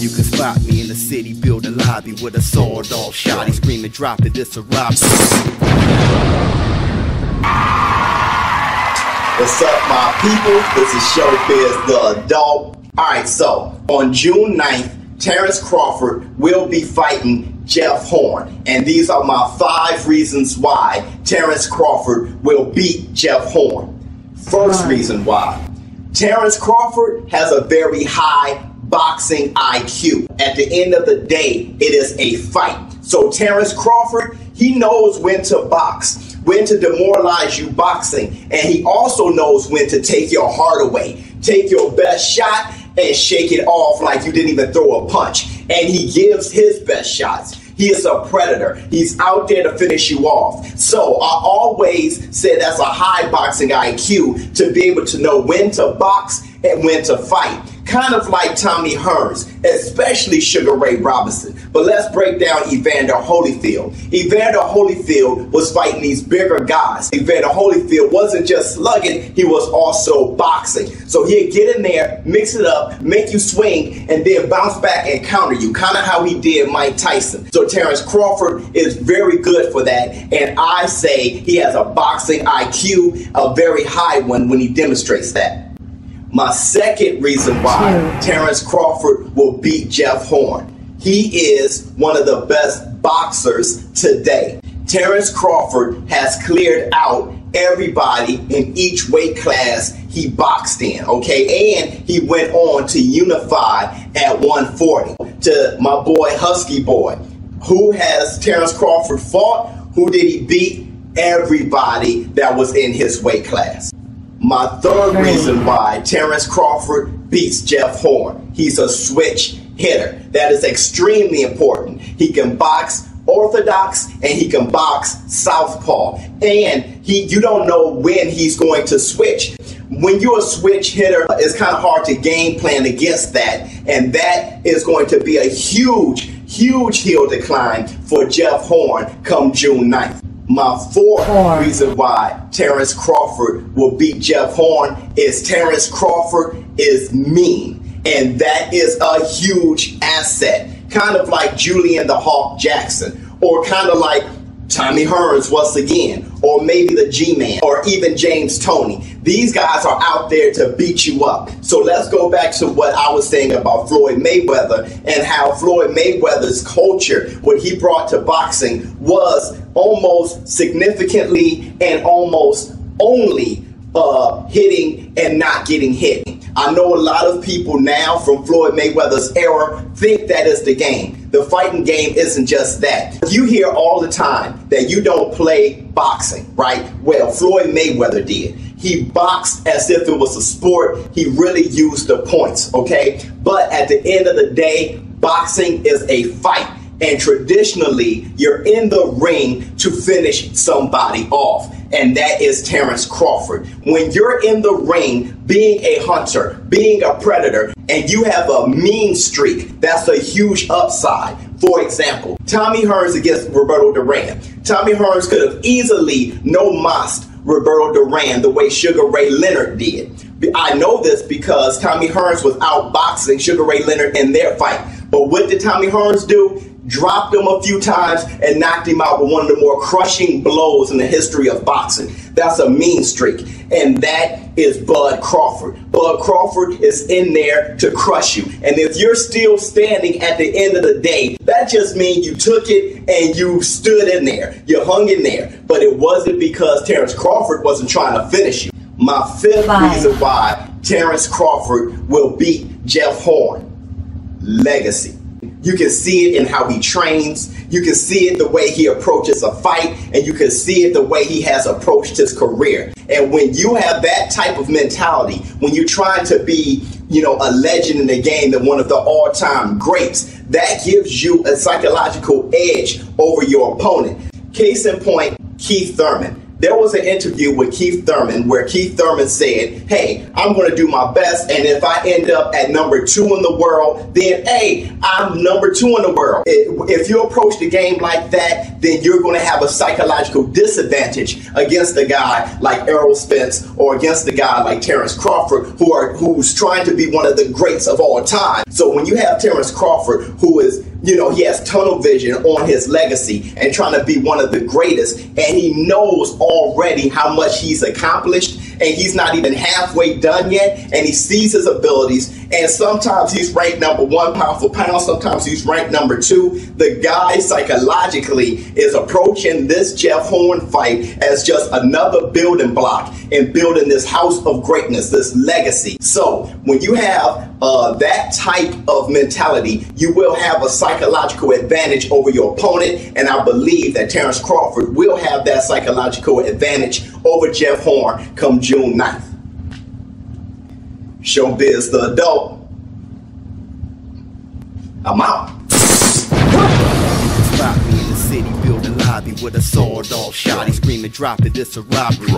You can spot me in the city, build a lobby with a sawed-off shotty screaming, drop it, this a robbery. What's up, my people? This is ShowBizz, the adult. Alright, so on June 9th, Terence Crawford will be fighting Jeff Horn. And these are my 5 reasons why Terence Crawford will beat Jeff Horn. First reason why. Terence Crawford has a very high boxing IQ. At the end of the day, it is a fight. So Terence Crawford, he knows when to box, when to demoralize you boxing, and he also knows when to take your heart away, take your best shot and shake it off like you didn't even throw a punch. And he gives his best shots. He is a predator. He's out there to finish you off. So I always said that's a high boxing IQ to be able to know when to box and when to fight. Kind of like Tommy Hearns, especially Sugar Ray Robinson. But let's break down Evander Holyfield. Evander Holyfield was fighting these bigger guys. Evander Holyfield wasn't just slugging, he was also boxing. So he'd get in there, mix it up, make you swing, and then bounce back and counter you. Kind of how he did Mike Tyson. So Terence Crawford is very good for that. And I say he has a boxing IQ, a very high one when he demonstrates that. My second reason why Terence Crawford will beat Jeff Horn. He is one of the best boxers today. Terence Crawford has cleared out everybody in each weight class he boxed in, okay? And he went on to unify at 140. To my boy Husky Boy, who has Terence Crawford fought? Who did he beat? Everybody that was in his weight class. My third reason why Terence Crawford beats Jeff Horn. He's a switch hitter. That is extremely important. He can box orthodox and he can box southpaw. And you don't know when he's going to switch. When you're a switch hitter, it's kind of hard to game plan against that. And that is going to be a huge heel decline for Jeff Horn come June 9th. My fourth reason why Terence Crawford will beat Jeff Horn is Terence Crawford is mean. And that is a huge asset. Kind of like Julian the Hawk Jackson. Or kind of like Tommy Hearns once again. Or maybe the G-Man. Or even James Toney. These guys are out there to beat you up. So let's go back to what I was saying about Floyd Mayweather and how Floyd Mayweather's culture, what he brought to boxing, was almost significantly and almost only hitting and not getting hit. I know a lot of people now from Floyd Mayweather's era think that is the game. The fighting game isn't just that. You hear all the time that you don't play boxing, right? Well, Floyd Mayweather did. He boxed as if it was a sport. He really used the points, okay? But at the end of the day, boxing is a fight. And traditionally, you're in the ring to finish somebody off. And that is Terence Crawford. When you're in the ring, being a hunter, being a predator, and you have a mean streak, that's a huge upside. For example, Tommy Hearns against Roberto Duran. Tommy Hearns could have easily no-mossed Roberto Duran the way Sugar Ray Leonard did. I know this because Tommy Hearns was outboxing Sugar Ray Leonard in their fight. But what did Tommy Hearns do? Dropped him a few times and knocked him out with one of the more crushing blows in the history of boxing. That's a mean streak. And that is Bud Crawford. Bud Crawford is in there to crush you. And if you're still standing at the end of the day, that just means you took it and you stood in there. You hung in there. But it wasn't because Terence Crawford wasn't trying to finish you. My fifth reason why Terence Crawford will beat Jeff Horn. Legacy. You can see it in how he trains. You can see it the way he approaches a fight. And you can see it the way he has approached his career. And when you have that type of mentality, when you're trying to be, a legend in the game and one of the all-time greats, that gives you a psychological edge over your opponent. Case in point, Keith Thurman. there was an interview with Keith Thurman where Keith Thurman said, hey, I'm going to do my best, and if I end up at number 2 in the world, then, hey, I'm number 2 in the world. If you approach the game like that, then you're going to have a psychological disadvantage against a guy like Errol Spence or against a guy like Terence Crawford, who's trying to be one of the greats of all time. So when you have Terence Crawford, who is, you know, he has tunnel vision on his legacy and trying to be one of the greatest, and he knows already how much he's accomplished, and he's not even halfway done yet, and he sees his abilities, and sometimes he's ranked number 1 pound for pound, sometimes he's ranked number 2. The guy psychologically is approaching this Jeff Horn fight as just another building block in building this house of greatness, this legacy. So when you have that type of mentality, you will have a psychological advantage over your opponent, and I believe that Terence Crawford will have that psychological advantage over Jeff Horn come June 9th. ShowBizz the adult. I'm out. Spot me in the city, build a lobby with a sawed-off shotty, screaming, drop it, it's a robbery.